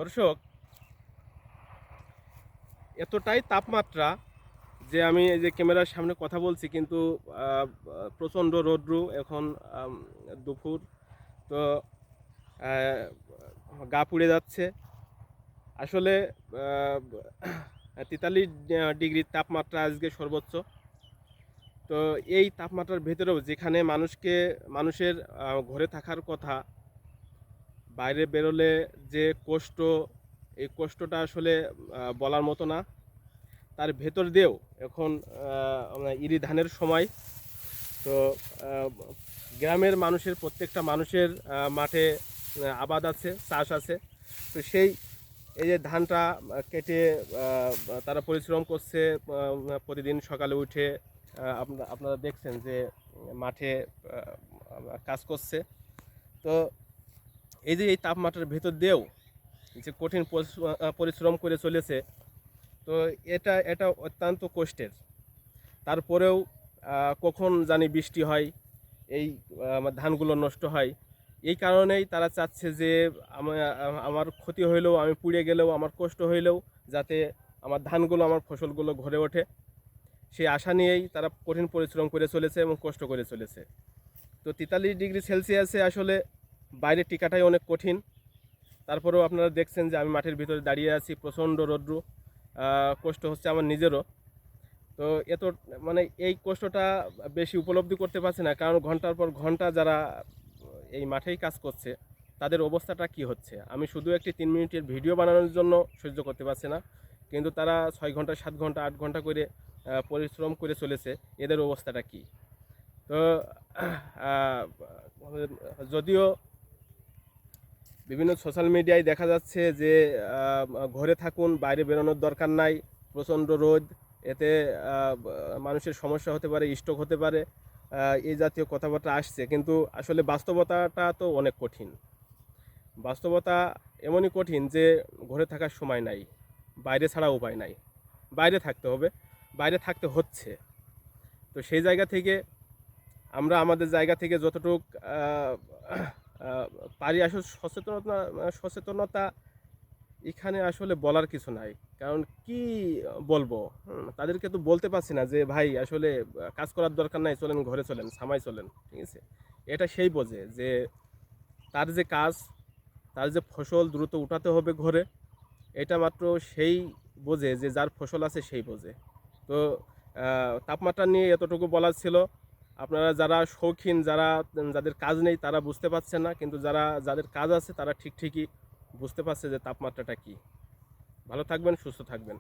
দর্শক, এতটাই তাপমাত্রা যে আমি এই যে ক্যামেরার সামনে কথা বলছি, কিন্তু প্রচণ্ড রৌদ্র এখন, দুপুর তো, গা পুড়ে যাচ্ছে আসলে। 43 ডিগ্রি তাপমাত্রা আজকে সর্বোচ্চ। তো এই তাপমাত্রার ভেতরেও যেখানে মানুষের ঘরে থাকার কথা, বাইরে বেরোলে যে কষ্ট, এই কষ্টটা আসলে বলার মতো না। তার ভেতর দিয়েও এখন ইরি ধানের সময়। তো গ্রামের মানুষের, প্রত্যেকটা মানুষের মাঠে আবাদ আছে, চাষ আছে। তো এই যে ধানটা কেটে তারা পরিশ্রম করছে, প্রতিদিন সকালে উঠে আপনারা দেখছেন যে মাঠে কাজ করছে। তো এই তাপমাত্রার ভেতর দিয়েও যে কঠিন পরিশ্রম করে চলেছে, তো এটা অত্যন্ত কষ্টের। তারপরেও কখন জানি বৃষ্টি হয়, এই ধানগুলো নষ্ট হয়। এই কারণেই তারা চাচ্ছে যে আমার ক্ষতি হইলেও, আমি পুড়ে গেলেও, আমার কষ্ট হইলেও যাতে আমার ধানগুলো, আমার ফসলগুলো ঘরে ওঠে, সেই আশা নিয়েই তারা কঠিন পরিশ্রম করে চলেছে এবং কষ্ট করে চলেছে। তো 43 ডিগ্রি সেলসিয়াসে আসলে বাইরে টিকাটাই অনেক কঠিন। তারপরেও আপনারা দেখছেন যে আমি মাঠের ভিতরে দাঁড়িয়ে আছি, প্রচণ্ড রৌদ্র, কষ্ট হচ্ছে আমার নিজেরও। তো এত এই কষ্টটা বেশি উপলব্ধি করতে পারছি না, কারণ ঘন্টার পর ঘন্টা যারা এই মাঠেই কাজ করছে তাদের অবস্থাটা কি হচ্ছে, আমি শুধু একটি 3 মিনিটের ভিডিও বানানোর জন্য সহ্য করতে পারছি না। কিন্তু তারা 6 ঘন্টা, 7 ঘন্টা, 8 ঘন্টা করে পরিশ্রম করে চলেছে, এদের অবস্থাটা কি? তো যদিও বিভিন্ন সোশ্যাল মিডিয়ায় দেখা যাচ্ছে যে ঘরে থাকুন, বাইরে বেরোনোর দরকার নাই, প্রচণ্ড রোদ, এতে মানুষের সমস্যা হতে পারে, স্ট্রোক হতে পারে, এই জাতীয় কথাবার্তা আসছে। কিন্তু আসলে বাস্তবতাটা তো অনেক কঠিন। বাস্তবতা এমনই কঠিন যে ঘরে থাকার সময় নাই, বাইরে ছাড়া উপায় নাই, বাইরে থাকতে হবে, বাইরে থাকতে হচ্ছে। তো সেই জায়গা থেকে আমরা আমাদের জায়গা থেকে যতটুক পারি, আসলে সচেতনতা এখানে আসলে বলার কিছু নাই। কারণ কি বলবো, তাদেরকে তো বলতে পারছি না যে ভাই আসলে কাজ করার দরকার নাই, চলেন ঘরে চলেন, সামাই চলেন, ঠিক আছে? এটা সেই বোঝে যে তার যে কাজ, তার যে ফসল দ্রুত উঠাতে হবে ঘরে, এটা মাত্র সেই বোঝে যে যার ফসল আছে সেই বোঝে। তো তাপমাত্রা নিয়ে এতটুকু বলার ছিল। আপনারা যারা শৌখিন, যাদের কাজ নেই তারা বুঝতে পারছেন না, কিন্তু যাদের কাজ আছে তারা ঠিকই বুঝতে পারছে যে তাপমাত্রাটা কী। ভালো থাকবেন, সুস্থ থাকবেন।